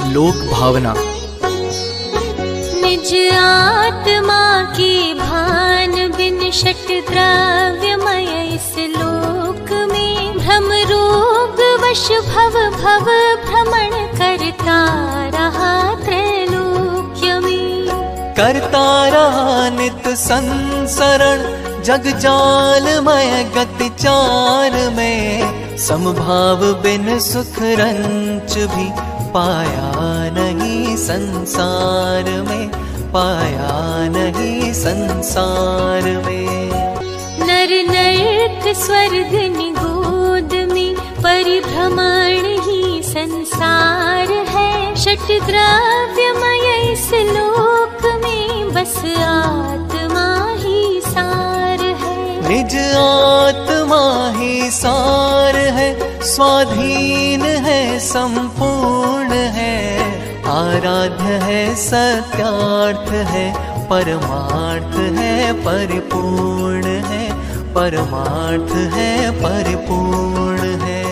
लोक भावना। निज आत्मा के भान बिन षट द्रव्यमय इस लोक में भ्रम रोग वश भव भ्रमण करता रहा त्रैलोक्य में। करता रहा नित संसरण जग जालमय गति चार में। समभाव बिन सुख रंच भी पाया नहीं संसार में, पाया नहीं संसार में। नर नरक स्वर्ग निगोद में परिभ्रमण ही संसार है। षट द्रव्यमय इस लोक में बस आत्मा ही सार है। निज आत्मा ही सार है, स्वाधीन है संपूर्ण है। आराध्य है सत्यार्थ है, परमार्थ है परिपूर्ण है, परमार्थ है परिपूर्ण है।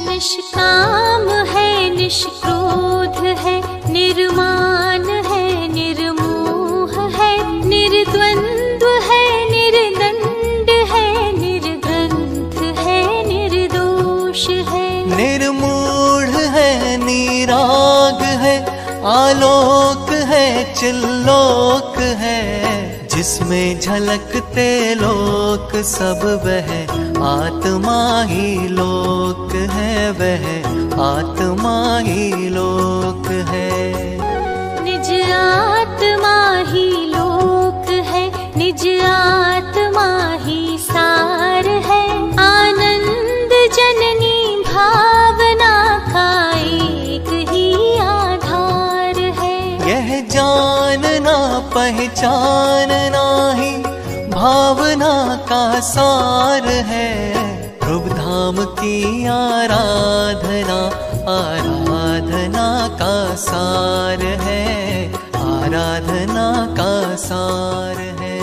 निष्काम है निष्क्रोध है, निर्माण है निर्मोह है, निर्द्वंद्व है निर्दंड है, निर्ग्रंथ है निर्दोष है। निर्मूढ़ है निराग है, आलोक है चिल्लोक है। जिसमें झलकते लोक सब वह आत्मा ही लोक है, वह आत्मा ही लोक है। निज आत्मा ही लोक है, निज आत्मा ही सार है। आनंद जननी भावना का एक ही आधार है। यह जानना पहचानना ही भावना का सार है। ध्रुव धाम की आराधना आराधना का सार है, आराधना का सार है।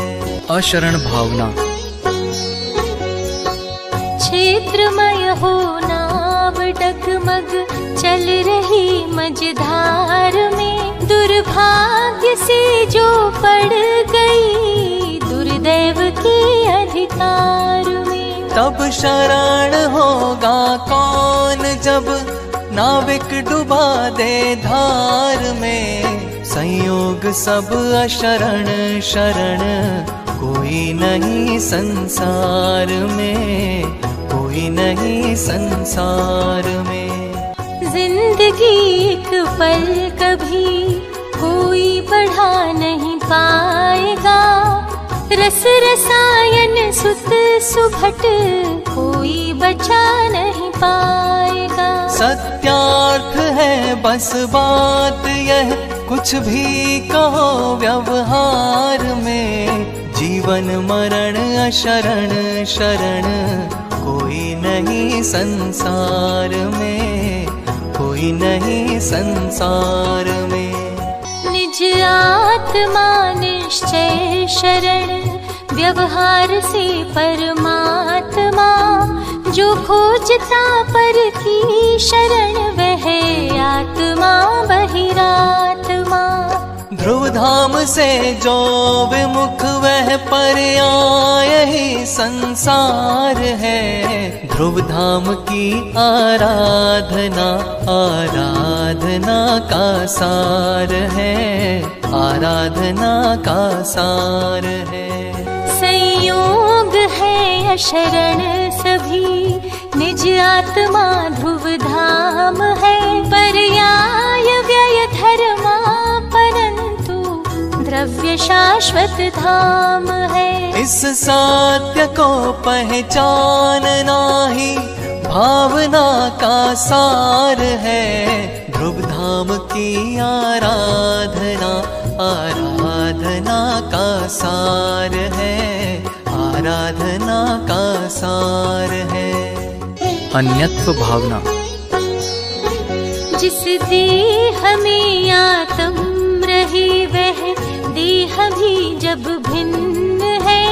अशरण भावना। क्षेत्रमय हो नाव डगमग चल रही मझधार में। दुर्भाग्य से जो पड़ गई दुर्दैव के अधिकार में। तब शरण होगा कौन जब नाविक डुबा दे धार में। संयोग सब अशरण शरण कोई नहीं संसार में, कोई नहीं संसार में। जिंदगी एक पल कभी कोई बढ़ा नहीं पाएगा। रस रसायन सुत सुभट कोई बचा नहीं पाएगा। सत्यार्थ है बस बात यह, कुछ भी कहो व्यवहार में। जीवन मरण अशरण शरण कोई नहीं संसार में, कोई नहीं संसार में। निज आत्मा निश्चय शरण व्यवहार से परमात्मा। जो खोजता पर की शरण वह आत्मा बहिरात्मा। ध्रुव धाम से जो विमुख वह पर्याय ही संसार है। ध्रुव धाम की आराधना आराधना का सार है, आराधना का सार है। संयोग है अशरण सभी निज आत्मा ध्रुव धाम है। पर्याय व्यय धर्मा परंतु द्रव्य शाश्वत धाम है। इस सत्य को पहचानना ही भावना का सार है। ध्रुव धाम की आराधना आराधना का सार है, आराधना का सार है। अन्यत्व भावना। जिस देह में आत्म रहे वह देह भी जब भिन्न है।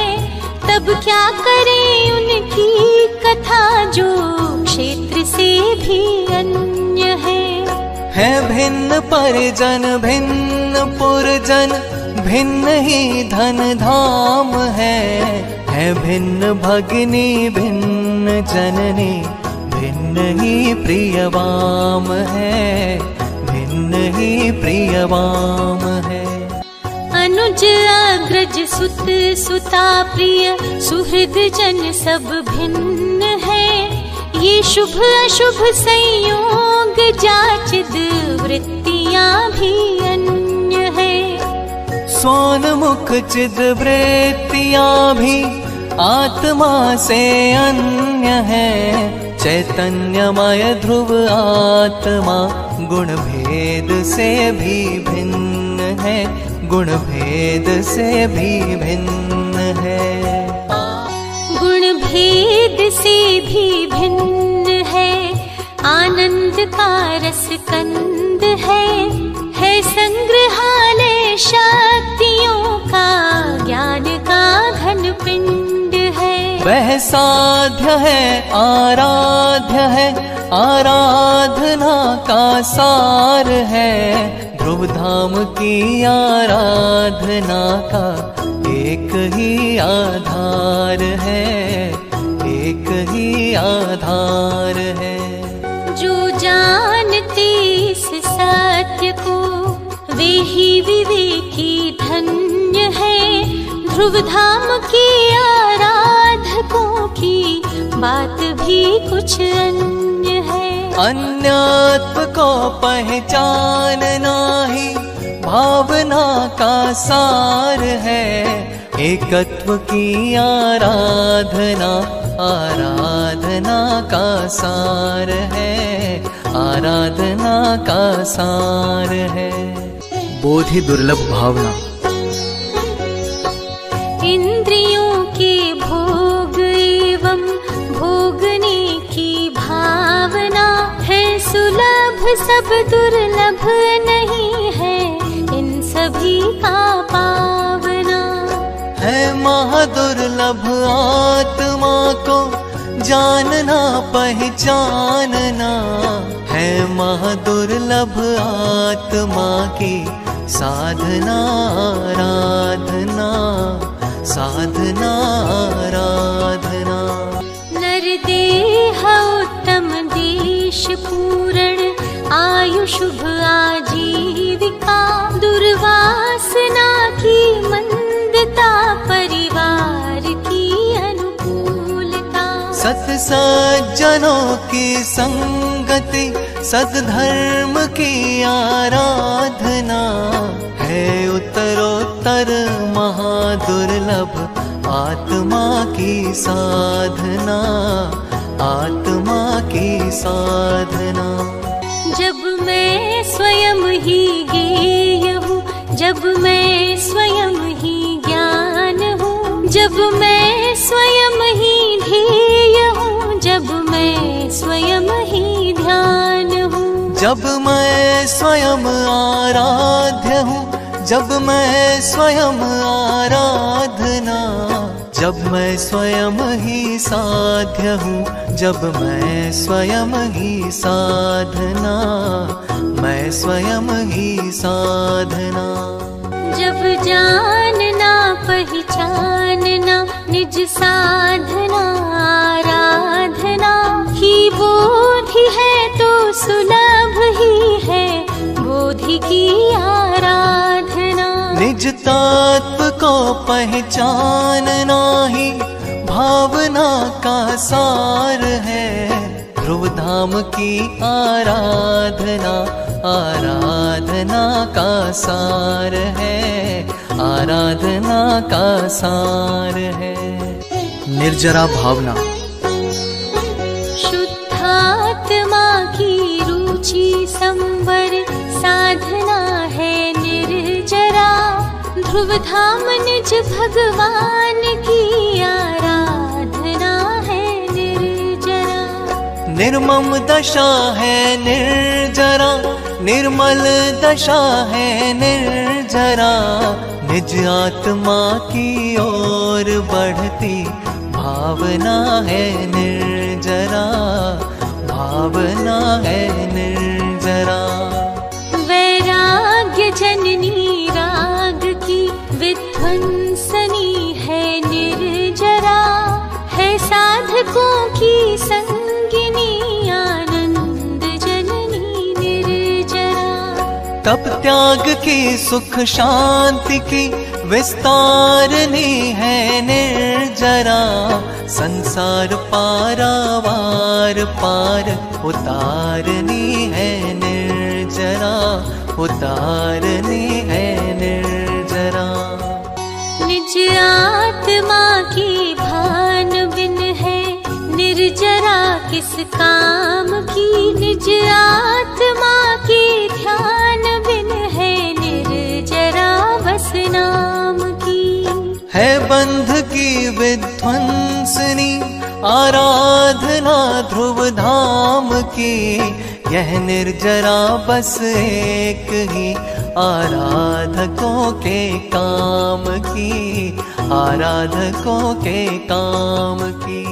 तब क्या करें उनकी कथा जो क्षेत्र से भी अन्य है। है भिन्न परिजन भिन्न पुरजन, भिन्न ही धन धाम है भिन्न भगिनी भिन्न जननी, भिन्न ही प्रियवाम है, भिन्न ही प्रियवाम है। अनुज अग्रज सुत सुता प्रिय सुहृद जन सब भिन्न है, ये शुभ अशुभ संयोग जाचिद वृत्तियां भी अन्य है। स्वान्मुख चिद वृत्तियां भी आत्मा से अन्य है, चैतन्यमय ध्रुव आत्मा गुण भेद से भी भिन्न है, गुण भेद से भी भिन्न है। गुण भेद से भी भिन्न है, आनंद का रस कंद है संग्रहालय शक्तियों का, ज्ञान का घन पिंड है। वह साध्य है आराधना का सार है, ध्रुव धाम की आराधना का एक ही आधार है, एक ही आधार है। जो जानते इस सत्य को वे ही विवेकी धन्य है, ध्रुव धाम की आराधकों की बात भी कुछ अन्य है। अन्यत्व को पहचानना ही भावना का सार है, एकत्व की आराधना आराधना का सार है, आराधना का सार है। बोधि दुर्लभ भावना। इंद्रियों के भोग एवं भोगने की भावना है सुलभ, सब दुर्लभ नहीं है इन सभी का पावना। है महादुर्लभ आत्मा को जानना पहचानना, है महादुर्लभ आत्मा की साधना आराधना, साधना आराधना। नरदेह उत्तम देश पूर्ण, आयु शुभ आजीविका, दुर्वासना की मंदता, परिवार की अनुकूलता। सत सज्जनों की संगति, सद्धर्म की आराधना, है उत्तरोत्तर महादुर्लभ आत्मा की साधना, आत्मा की साधना। जब मैं स्वयं ही ज्ञेय हूँ, जब मैं स्वयं ही ज्ञान हूँ, जब मैं स्वयं ही ध्येय हूँ, जब मैं स्वयं ही ध्यान हूँ। जब मैं स्वयं आराध्य हूँ, जब मैं स्वयं आराधना, जब मैं स्वयं ही साध्य हूँ, जब मैं स्वयं ही साधना, मैं स्वयं ही साधना। जब जानना पहचानना निज साधना आराधना ही बोधि है, तो सुलभ ही है बोधि की आराधना। निज तत्व को पहचानना ही भावना का सार है, ध्रुव धाम की आराधना आराधना का सार है, आराधना का सार है। निर्जरा भावना। शुद्धात्मा की रुचि संवर, साधना है निर्जरा, ध्रुव धाम निज भगवान की आराधना है निर्जरा। निर्मम दशा है निर्जरा, निर्मल दशा है निर्जरा, निज आत्मा की ओर बढ़ती भावना है निर्जरा, भावना है निर्जरा। जननी राग की विध्वंसनी है निर्जरा, है साधकों की संगिनी आनंद जननी निर्जरा। तप त्याग की सुख शांति की विस्तारनी है निर्जरा, संसार पारावार पार उतारनी है निर्जरा, उतारनी है निर्जरा। निज आत्मा की भान बिन है निर्जरा किस काम की, निज आत्मा की ध्यान बिन है निर्जरा बस नाम की। है बंध की विध्वंसनी आराधना ध्रुव धाम की, यह निर्जरा बस एक ही आराधकों के काम की, आराधकों के काम की।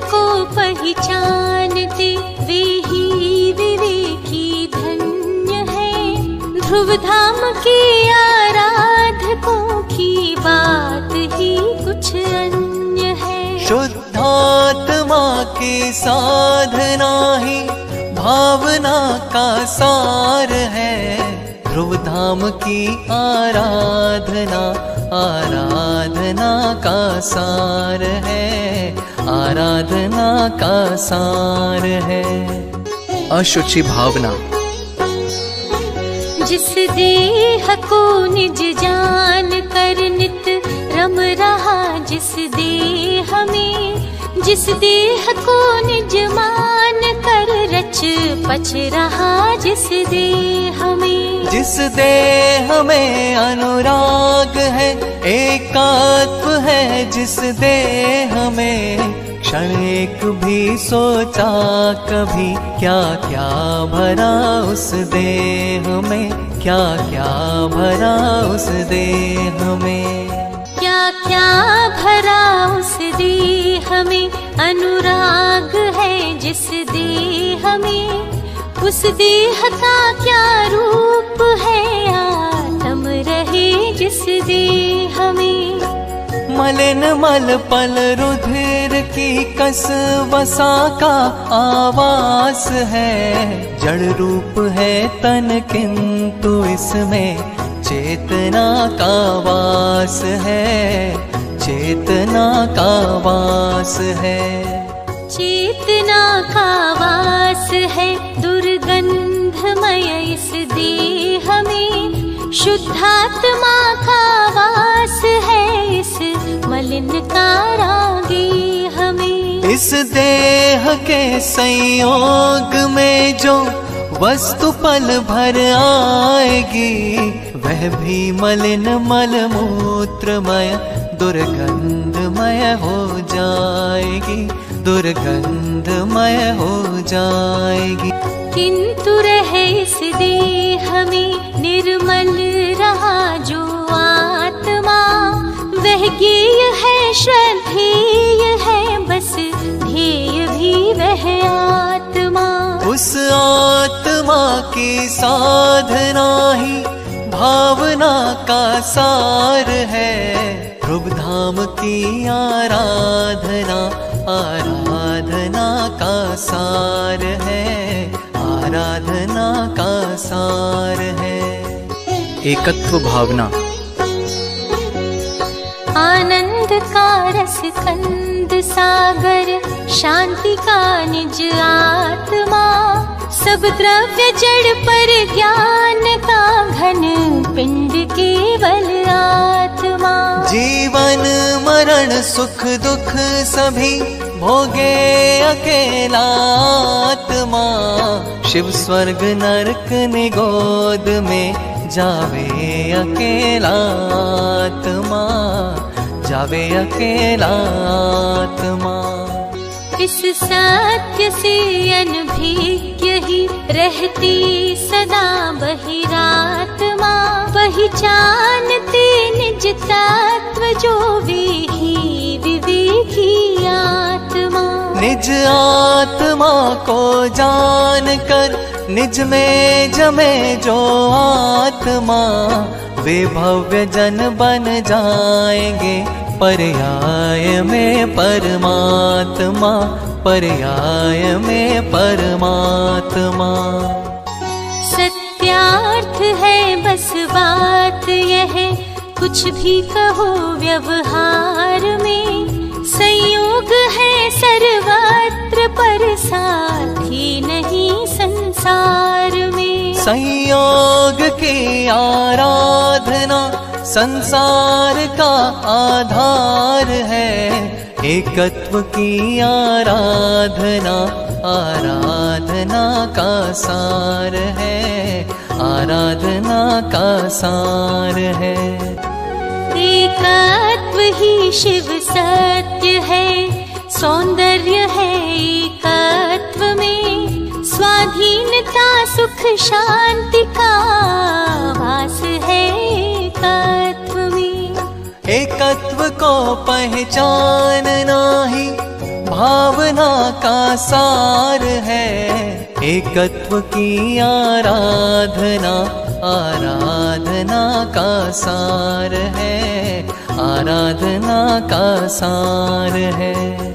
को पहचानते वे ही विवेकी धन्य है, ध्रुव धाम के आराधकों की बात ही कुछ अन्य है। शुद्धात्मा की साधना ही भावना का सार है, ध्रुव धाम की आराधना आराधना का सार है, आराधना का सार है। अशुचि भावना जिस देह को निज जान कर नित रम रहा, जिस देह में, जिस देह को निज मान कर रच पच रहा, जिस देह में, जिस देह में अनुराग है एकात्म है, जिस देह में क्षण एक भी सोचा कभी, क्या क्या भरा उस देह में, क्या क्या भरा उस देह में, क्या क्या भरा उस देह में। अनुराग है जिस देह में, उस देह का क्या रूप है, आत्म रहे जिस देह में। मलिन मल पल रुधिर की कस वसा का आवास है, जड़ रूप है तन किंतु इसमें चेतना का वास है, चेतना का वास है, चेतना का वास है। दुर्गंधमय इस देह में शुद्धात्मा का वास है, इस मलिन कारागे हमें। इस देह के संयोग में जो वस्तु पल भर आएगी, वह भी मलिन मल मूत्रमय दुर्गंधमय हो जाएगी, दुर्गंधमय हो जाएगी। किंतु रहे इस देह में निर्मल रहा जो आत्मा, वह ज्ञेय है श्रद्धेय है, बस ध्येय भी वह आत्मा। उस आत्मा की साधना ही भावना का सार है, ध्रुव धाम की आराधना आराधना का सार है, आराधना का सार है। एकत्व भावना आनंद का रस कंद सागर, शांति का निज आत्मा, सब द्रव्य जड़ पर ज्ञान का घन पिंड केवल आत्मा। जीवन मरण सुख दुख सभी भोगे अकेला आत्मा, शिव स्वर्ग नरक निगोद में जावे अकेला आत्मा, जावे अकेला आत्मा। इस सत्य से अनभिज्ञ ही रहती सदा बहिरा जो वे ही विवेकी आत्मा। निज आत्मा को जान कर निज में जमे जो आत्मा, वे भव्य जन बन जाएंगे पर्याय में परमात्मा, पर्याय में परमात्मा। सत्यार्थ है बस बात यह, कुछ भी कहो व्यवहार में, संयोग है सर्वत्र पर साथी नहीं संसार में। संयोग की आराधना संसार का आधार है, एकत्व की आराधना आराधना का सार है, आराधना का सार है। एकत्व ही शिव सत्य है, सौंदर्य है एकत्व में, स्वाधीनता सुख शांति का वास है एकत्व में। एकत्व को पहचानना ही भावना का सार है, एकत्व की आराधना आराधना का सार है, आराधना का सार है।